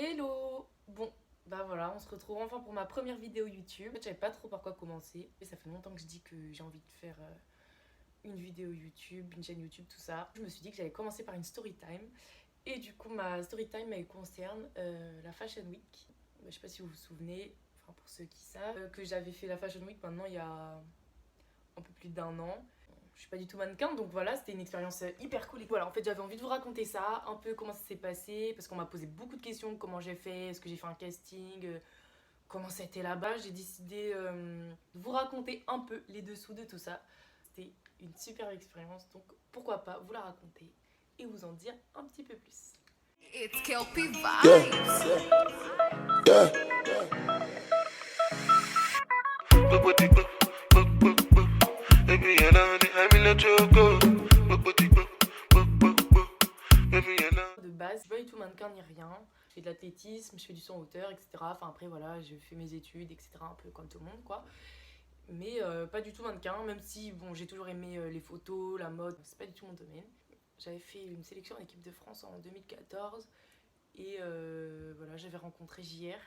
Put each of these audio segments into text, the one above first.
Hello! Bon, bah voilà, on se retrouve enfin pour ma première vidéo YouTube. En fait, je savais pas trop par quoi commencer. Et ça fait longtemps que je dis que j'ai envie de faire une vidéo YouTube, une chaîne YouTube, tout ça. Je me suis dit que j'allais commencer par une story time. Et du coup, ma story time, elle concerne la Fashion Week. Je sais pas si vous vous souvenez, enfin pour ceux qui savent, que j'avais fait la Fashion Week maintenant il y a un peu plus d'1 an. Je suis pas du tout mannequin, donc voilà, c'était une expérience hyper cool. Et voilà, en fait, j'avais envie de vous raconter ça, un peu comment ça s'est passé, parce qu'on m'a posé beaucoup de questions, comment j'ai fait, est-ce que j'ai fait un casting, comment ça a été là-bas. J'ai décidé de vous raconter un peu les dessous de tout ça. C'était une super expérience, donc pourquoi pas vous la raconter et vous en dire un petit peu plus. It's Kelpie Yeah, Vibes. yeah. De base, je suis pas du tout mannequin ni rien. Je fais de l'athlétisme, je fais du saut en hauteur, etc. Enfin après voilà, je fais mes études, etc. Un peu comme tout le monde quoi. Mais pas du tout mannequin, même si bon, j'ai toujours aimé les photos, la mode, c'est pas du tout mon domaine. J'avais fait une sélection en équipe de France en 2014 et voilà, j'avais rencontré JR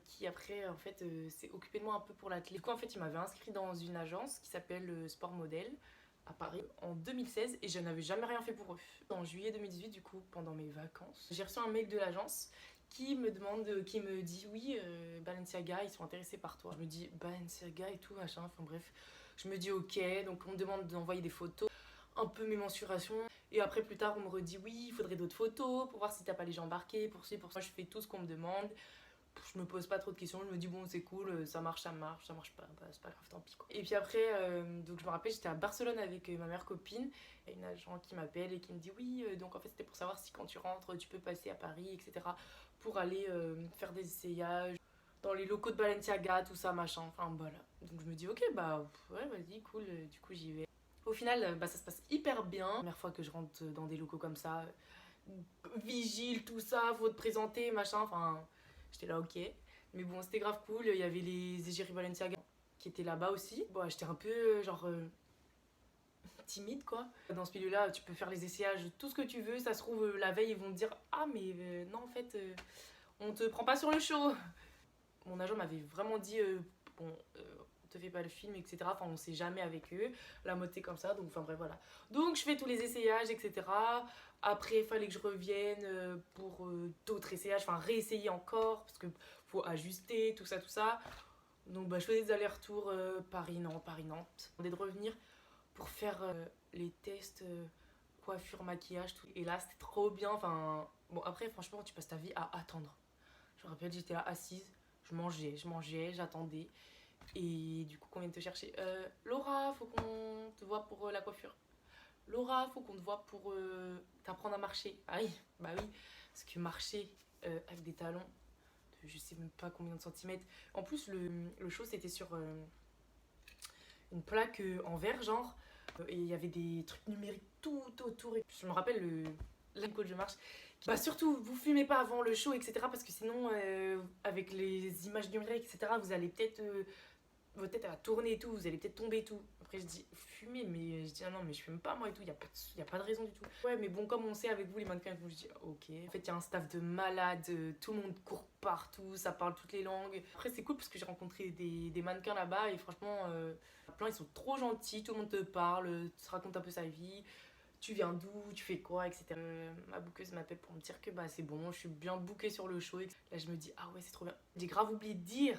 qui après en fait s'est occupé de moi un peu pour l'athlète. Du coup en fait il m'avait inscrit dans une agence qui s'appelle Sport Model à Paris en 2016 et je n'avais jamais rien fait pour eux. En juillet 2018 du coup pendant mes vacances, j'ai reçu un mail de l'agence qui me demande, qui me dit oui Balenciaga ils sont intéressés par toi. Je me dis Balenciaga et tout machin, enfin bref, je me dis ok, donc on me demande d'envoyer des photos, un peu mes mensurations. Et après, plus tard, on me redit oui, il faudrait d'autres photos pour voir si t'as pas les gens embarqués, pour ci, pour ça. Je fais tout ce qu'on me demande. Je me pose pas trop de questions. Je me dis bon, c'est cool, ça marche pas, bah, c'est pas grave, tant pis quoi. Et puis après, donc je me rappelle, j'étais à Barcelone avec ma meilleure copine. Il y a une agent qui m'appelle et qui me dit oui, donc en fait, c'était pour savoir si quand tu rentres, tu peux passer à Paris, etc. pour aller faire des essayages dans les locaux de Balenciaga, tout ça, machin. Enfin voilà. Donc je me dis ok, bah ouais, vas-y, cool, du coup j'y vais. Au final, bah, ça se passe hyper bien. La première fois que je rentre dans des locaux comme ça, vigile, tout ça, faut te présenter, machin. Enfin, j'étais là, ok. Mais bon, c'était grave cool. Il y avait les égéries Balenciaga qui étaient là-bas aussi. Bon, j'étais un peu genre timide quoi. Dans ce milieu-là, tu peux faire les essayages, tout ce que tu veux. Ça se trouve, la veille, ils vont te dire ah, mais non, en fait, on te prend pas sur le show. Mon agent m'avait vraiment dit bon, on te fait pas le film, etc. Enfin, on sait jamais avec eux. La mode, c'est comme ça. Donc, enfin, bref, voilà. Donc, je fais tous les essayages, etc. Après, il fallait que je revienne pour d'autres essayages. Enfin, réessayer encore. Parce que faut ajuster, tout ça, tout ça. Donc, bah, je faisais des allers-retours Paris-Nantes, Paris-Nantes. On de revenir pour faire les tests coiffure, maquillage, tout. Et là, c'était trop bien. Enfin, bon, après, franchement, tu passes ta vie à attendre. Je me rappelle, j'étais là assise, je mangeais, j'attendais. Et du coup, qu'on vienne te chercher. Laura, faut qu'on te voit pour la coiffure. Laura, faut qu'on te voit pour t'apprendre à marcher. Ah oui, bah oui, parce que marcher avec des talons de je sais même pas combien de centimètres. En plus, le show, c'était sur une plaque en verre, genre. Et il y avait des trucs numériques tout autour. Et je me rappelle la coach de marche. Bah surtout, vous fumez pas avant le show, etc. Parce que sinon, avec les images numériques, etc., vous allez peut-être... votre tête elle va tourner et tout, vous allez peut-être tomber et tout. Après je dis fumer, mais je dis ah non mais je fume pas moi et tout, y a pas de raison du tout. Ouais mais bon comme on sait avec vous les mannequins, je dis ok. En fait il y a un staff de malades, tout le monde court partout, ça parle toutes les langues. Après c'est cool parce que j'ai rencontré des mannequins là-bas et franchement plein ils sont trop gentils, tout le monde te parle, te raconte un peu sa vie. Tu viens d'où, tu fais quoi, etc. Ma bookeuse m'appelle pour me dire que bah c'est bon, je suis bien bookée sur le show. Là je me dis ah ouais c'est trop bien. J'ai grave oublié de dire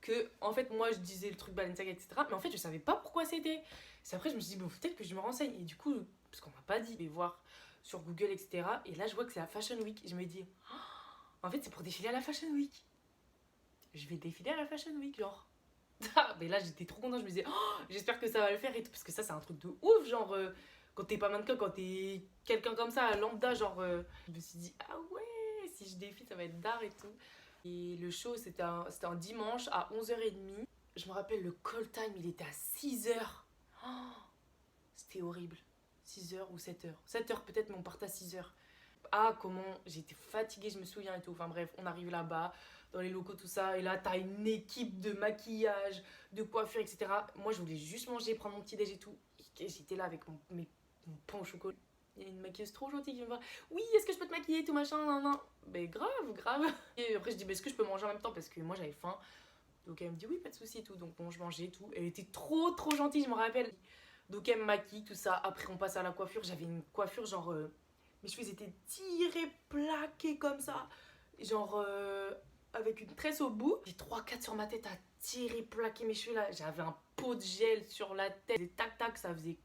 que en fait moi je disais le truc Balenciaga etc, mais en fait je savais pas pourquoi c'était. C'est après je me suis dit bon peut-être que je me renseigne et du coup parce qu'on m'a pas dit, je vais voir sur Google etc, et là je vois que c'est la Fashion Week et je me dis oh, en fait c'est pour défiler à la Fashion Week, je vais défiler à la Fashion Week genre. Mais là j'étais trop contente, je me disais oh, j'espère que ça va le faire et tout parce que ça c'est un truc de ouf genre quand t'es pas mannequin, quand t'es quelqu'un comme ça lambda genre je me suis dit ah ouais si je défile ça va être d'art et tout. Et le show, c'était un dimanche à 11h30. Je me rappelle, le call time, il était à 6h. Oh, c'était horrible. 6h ou 7h. 7h peut-être, mais on partait à 6h. Ah, comment j'étais fatiguée, je me souviens et tout. Enfin bref, on arrive là-bas, dans les locaux, tout ça. Et là, t'as une équipe de maquillage, de coiffure, etc. Moi, je voulais juste manger, prendre mon petit déj et tout. Et j'étais là avec mon pain au chocolat. Il y a une maquilleuse trop gentille qui me dit oui, est-ce que je peux te maquiller, tout machin, nan, nan. Ben grave, grave. Et après, je dis, est-ce que je peux manger en même temps parce que moi j'avais faim. Donc elle me dit, oui, pas de souci et tout. Donc bon, je mangeais et tout. Elle était trop, trop gentille, je me rappelle. Donc elle me maquille, tout ça. Après, on passe à la coiffure. J'avais une coiffure genre. Mes cheveux étaient tirés, plaqués comme ça. Genre. Avec une tresse au bout. J'ai 3-4 sur ma tête à tirer, plaquer mes cheveux là. J'avais un pot de gel sur la tête. Et tac tac, ça faisait.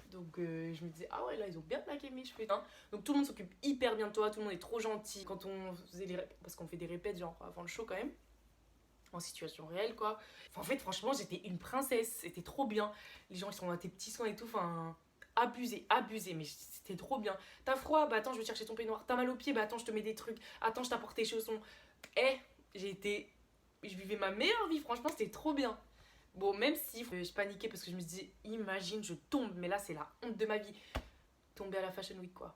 Donc je me disais, ah ouais, là ils ont bien plaqué mes cheveux. Hein. Donc tout le monde s'occupe hyper bien de toi, tout le monde est trop gentil. Quand on faisait parce qu'on fait des répètes, genre avant le show quand même, en situation réelle quoi. Enfin, en fait, franchement, j'étais une princesse, c'était trop bien. Les gens ils sont à tes petits soins et tout, enfin. Abusé, abusé, mais c'était trop bien. T'as froid, bah attends, je vais chercher ton peignoir. T'as mal aux pieds, bah attends, je te mets des trucs. Attends, je t'apporte tes chaussons. Je vivais ma meilleure vie, franchement, c'était trop bien. Bon, même si je paniquais parce que je me disais, imagine, je tombe, mais là, c'est la honte de ma vie. Tomber à la Fashion Week, quoi.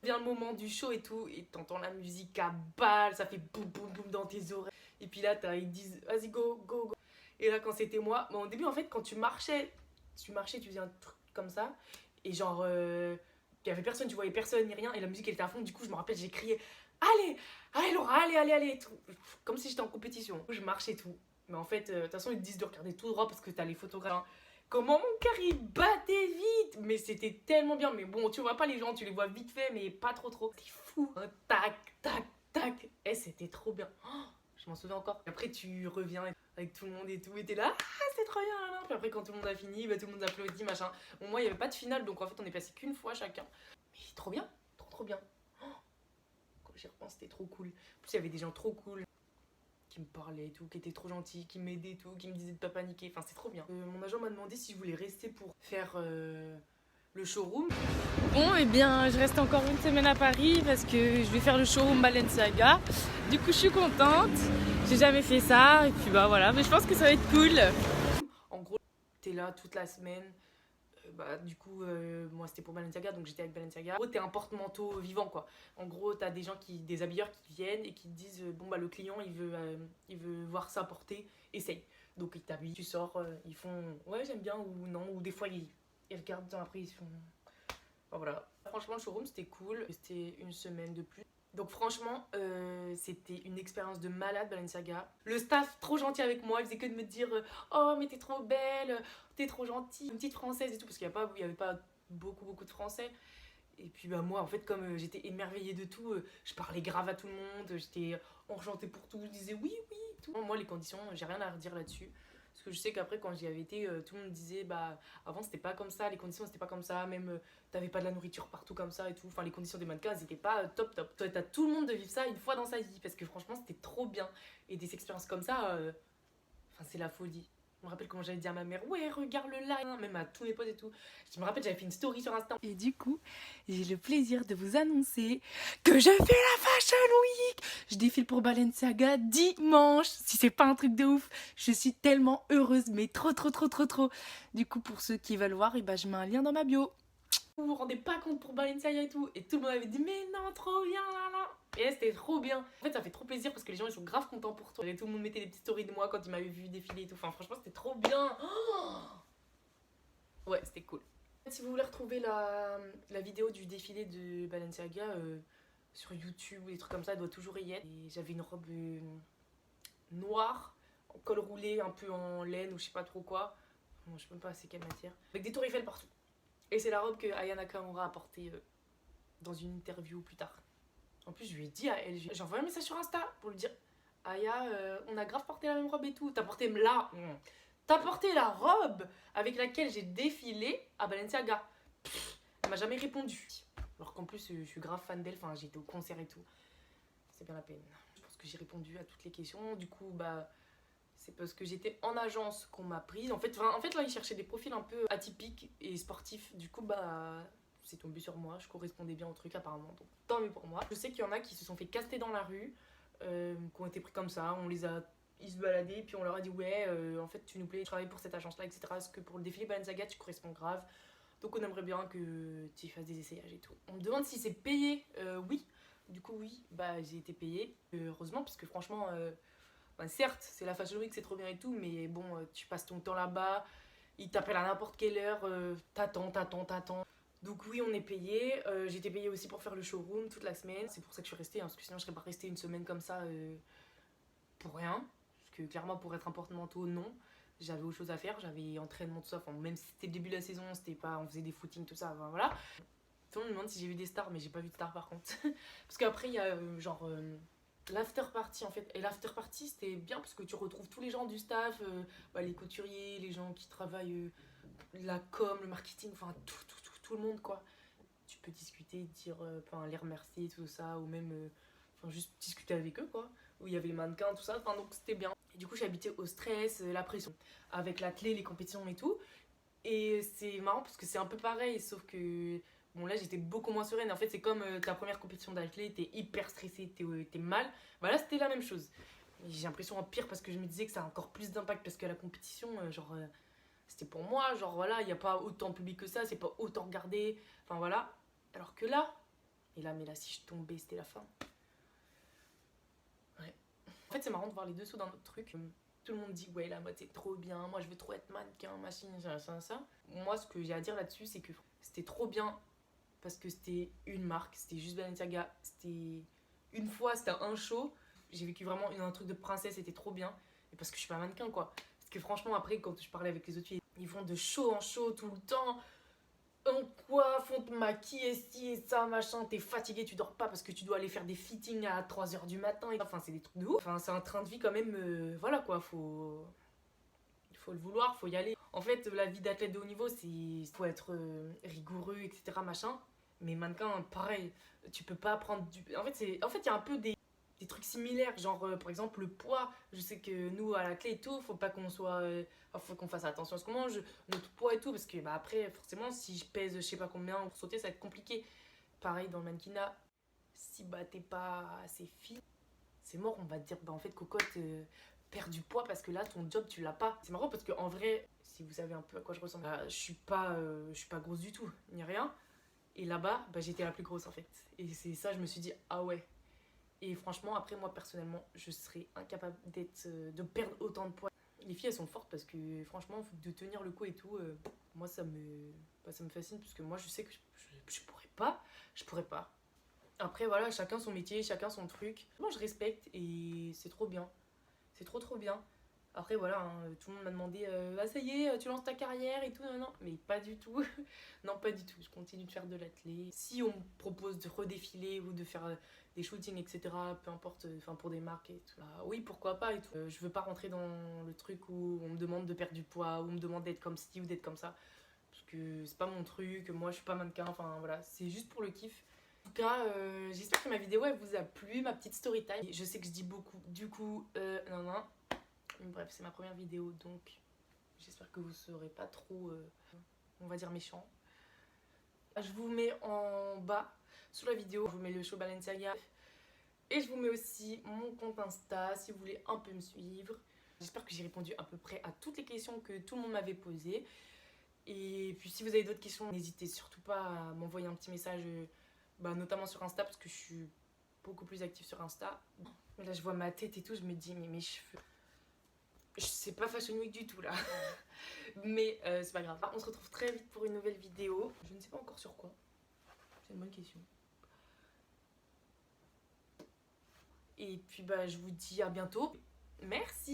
Vient le moment du show et tout, et t'entends la musique à balle, ça fait boum boum boum dans tes oreilles. Et puis là, ils disent, vas-y, go, go, go. Et là, quand c'était moi, bon, au début, en fait, quand tu marchais, tu faisais un truc comme ça, et genre, il y avait personne, tu voyais personne ni rien, et la musique, elle était à fond. Du coup, je me rappelle, j'ai crié, allez, allez, Laura, allez, allez, allez, tout. Comme si j'étais en compétition. Je marchais tout. Mais en fait, de toute façon, ils te disent de regarder tout droit parce que t'as les photographes. Hein. Comment mon cœur il battait vite. Mais c'était tellement bien. Mais bon, tu vois pas les gens, tu les vois vite fait, mais pas trop trop. C'est fou. Tac, tac, tac. Et c'était trop bien. Oh, je m'en souviens encore. Après, tu reviens avec tout le monde et tout. Et t'es là, ah, c'est trop bien. Là. Puis après, quand tout le monde a fini, bah, tout le monde applaudit, machin. Bon, moi, il n'y avait pas de finale, donc en fait, on est passé qu'une fois chacun. Mais trop bien. Trop, trop bien. Quand j'y repense, c'était trop cool. En plus, il y avait des gens trop cool qui me parlaient et tout, qui étaient trop gentils, qui m'aidaient et tout, qui me disaient de pas paniquer. Enfin, c'est trop bien. Mon agent m'a demandé si je voulais rester pour faire le showroom. Bon, et bien, je reste encore une semaine à Paris parce que je vais faire le showroom Balenciaga. Du coup, je suis contente. J'ai jamais fait ça. Et puis, bah voilà, mais je pense que ça va être cool. En gros, t'es là toute la semaine. Bah, du coup, moi c'était pour Balenciaga, donc j'étais avec Balenciaga. En gros, t'es un porte-manteau vivant quoi. En gros, t'as des habilleurs qui viennent et qui te disent bon, bah le client il veut voir ça porter, essaye. Donc ils t'habillent, tu sors, ils font ouais, j'aime bien ou non, ou des fois ils regardent, après ils font. Enfin, voilà. Franchement, le showroom c'était cool, c'était une semaine de plus. Donc franchement, c'était une expérience de malade Balenciaga. Le staff trop gentil avec moi, il faisait que de me dire oh mais t'es trop belle, t'es trop gentille, une petite française et tout, parce qu'il y avait pas beaucoup de français. Et puis bah moi en fait comme j'étais émerveillée de tout, je parlais grave à tout le monde, j'étais enchantée pour tout, je disais oui oui tout. Moi les conditions, j'ai rien à redire là-dessus. Parce que je sais qu'après quand j'y avais été, tout le monde me disait bah avant c'était pas comme ça, les conditions c'était pas comme ça, même t'avais pas de la nourriture partout comme ça et tout. Enfin les conditions des mannequins elles étaient pas top top. Toi t'as tout le monde de vivre ça une fois dans sa vie parce que franchement c'était trop bien. Et des expériences comme ça, enfin c'est la folie. Je me rappelle comment j'avais dit à ma mère, ouais, regarde le live, même à tous mes potes et tout. Je me rappelle, j'avais fait une story sur Insta. Et du coup, j'ai le plaisir de vous annoncer que je fais la Fashion Week. Je défile pour Balenciaga dimanche. Si c'est pas un truc de ouf, je suis tellement heureuse, mais trop. Du coup, pour ceux qui veulent voir, je mets un lien dans ma bio. Vous vous rendez pas compte pour Balenciaga et tout. Et tout le monde avait dit, mais non, trop bien, là, là. Et là, c'était trop bien. En fait, ça fait trop plaisir parce que les gens, ils sont grave contents pour toi. Et tout le monde mettait des petites stories de moi quand ils m'avaient vu défiler et tout. Enfin, franchement, c'était trop bien. Oh ouais, c'était cool. Si vous voulez retrouver la vidéo du défilé de Balenciaga sur YouTube ou des trucs comme ça, elle doit toujours y être. Et j'avais une robe noire, en col roulé, un peu en laine ou je sais pas trop quoi. Bon, je sais même pas c'est quelle matière. Avec des tours Eiffel partout. Et c'est la robe que Aya Nakamura a portée dans une interview plus tard. En plus, je lui ai dit à elle, j'ai envoyé un message sur Insta pour lui dire Aya, on a grave porté la même robe et tout. T'as porté T'as porté la robe avec laquelle j'ai défilé à Balenciaga. Elle m'a jamais répondu. Alors qu'en plus, je suis grave fan d'elle. Enfin, j'étais au concert et tout. C'est bien la peine. Je pense que j'ai répondu à toutes les questions. Du coup, bah. C'est parce que j'étais en agence qu'on m'a prise. En fait, là, ils cherchaient des profils un peu atypiques et sportifs. Du coup, bah, c'est tombé sur moi. Je correspondais bien au truc, apparemment. Donc, tant mieux pour moi. Je sais qu'il y en a qui se sont fait caster dans la rue, qui ont été pris comme ça. Ils se baladaient, puis on leur a dit ouais, en fait, tu nous plais, je travaille pour cette agence-là, etc. Parce que pour le défilé Balenciaga, tu corresponds grave. Donc, on aimerait bien que tu fasses des essayages et tout. On me demande si c'est payé. Oui. Du coup, oui. Bah, j'ai été payée. Heureusement, parce que franchement. Enfin, certes, c'est la Fashion Week, c'est trop bien et tout, mais bon, tu passes ton temps là-bas, ils t'appellent à n'importe quelle heure, t'attends. Donc oui, on est payé. J'étais payée aussi pour faire le showroom toute la semaine. C'est pour ça que je suis restée, hein, parce que sinon je serais pas restée une semaine comme ça pour rien. Parce que clairement, pour être un porte-manteau, non. J'avais autre chose à faire, j'avais entraînement, tout ça. Enfin, même si c'était le début de la saison, c'était pas, on faisait des footings, tout ça. Enfin, voilà. Tout le monde me demande si j'ai vu des stars, mais j'ai pas vu de stars par contre. Parce qu'après, il y a l'after party en fait. Et l'after party, c'était bien parce que tu retrouves tous les gens du staff, les couturiers, les gens qui travaillent la com, le marketing, enfin tout le monde quoi. Tu peux discuter, dire, les remercier, tout ça, ou même juste discuter avec eux quoi. Où il y avait les mannequins, tout ça, enfin donc c'était bien. Et du coup, j'habitais au stress, la pression, avec l'athlé, les compétitions et tout. Et c'est marrant parce que c'est un peu pareil, sauf que bon, là j'étais beaucoup moins sereine. En fait, c'est comme ta première compétition d'athlète, t'es hyper stressée, t'es mal. Bah là, c'était la même chose. Et j'ai l'impression en pire parce que je me disais que ça a encore plus d'impact parce que la compétition, c'était pour moi. Genre voilà, il n'y a pas autant de public que ça, c'est pas autant regardé. Enfin voilà. Alors que là, mais là, si je tombais, c'était la fin. Ouais. En fait, c'est marrant de voir les dessous d'un autre truc. Tout le monde dit ouais la mode c'est trop bien, moi je veux trop être mannequin, machine, ça. Moi ce que j'ai à dire là-dessus c'est que c'était trop bien parce que c'était une marque, c'était juste Balenciaga, c'était une fois, c'était un show, j'ai vécu vraiment un truc de princesse, c'était trop bien, et parce que je suis pas mannequin quoi. Parce que franchement après quand je parlais avec les autres filles, ils vont de show en show tout le temps, on coiffe, on te maquille, et ci et ça, machin, t'es fatigué, tu dors pas parce que tu dois aller faire des fittings à 3h du matin. Enfin, c'est des trucs de ouf. Enfin, c'est un train de vie quand même, voilà quoi, il faut le vouloir, faut y aller. En fait, la vie d'athlète de haut niveau, faut être rigoureux, etc. machin. Mais mannequin, pareil, tu peux pas prendre du. En fait, il y a un peu des trucs similaires, genre par exemple le poids. Je sais que nous à la clé et tout, faut pas qu'on soit. Faut qu'on fasse attention à ce qu'on mange, notre poids et tout, parce que bah, après, forcément, si je pèse je sais pas combien pour sauter, ça va être compliqué. Pareil dans le mannequinat, si bah t'es pas assez fine, c'est mort, on va te dire bah en fait cocotte, perds du poids parce que là ton job tu l'as pas. C'est marrant parce que en vrai, si vous savez un peu à quoi je ressemble, je suis pas grosse du tout, ni rien. Et là-bas, bah, j'étais la plus grosse en fait. Et c'est ça, je me suis dit ah ouais. Et franchement, après, moi, personnellement, je serais incapable de perdre autant de poids. Les filles, elles sont fortes parce que, franchement, de tenir le coup et tout, moi, ça me fascine parce que moi, je sais que je pourrais pas. Je pourrais pas. Après, voilà, chacun son métier, chacun son truc. Moi, je respecte et c'est trop bien. C'est trop, trop bien. Après, voilà, hein, tout le monde m'a demandé ah, ça y est, tu lances ta carrière et tout. Non, non, mais pas du tout. Non, pas du tout. Je continue de faire de l'athlé. Si on me propose de redéfiler ou de faire des shootings, etc., peu importe, pour des marques et tout, bah, oui, pourquoi pas et tout. Je veux pas rentrer dans le truc où on me demande de perdre du poids, où on me demande d'être comme ci ou d'être comme ça. Parce que c'est pas mon truc, moi je suis pas mannequin, enfin voilà, c'est juste pour le kiff. En tout cas, j'espère que ma vidéo elle vous a plu, ma petite story time. Je sais que je dis beaucoup, du coup, non, non. Bref, c'est ma première vidéo, donc j'espère que vous serez pas trop, on va dire, méchant. Je vous mets en bas, sous la vidéo, je vous mets le show Balenciaga. Et je vous mets aussi mon compte Insta, si vous voulez un peu me suivre. J'espère que j'ai répondu à peu près à toutes les questions que tout le monde m'avait posées. Et puis si vous avez d'autres questions, n'hésitez surtout pas à m'envoyer un petit message, notamment sur Insta, parce que je suis beaucoup plus active sur Insta. Mais là, je vois ma tête et tout, je me dis, mais mes cheveux... C'est pas Fashion Week du tout là. Mais c'est pas grave. On se retrouve très vite pour une nouvelle vidéo. Je ne sais pas encore sur quoi. C'est une bonne question. Et puis je vous dis à bientôt. Merci.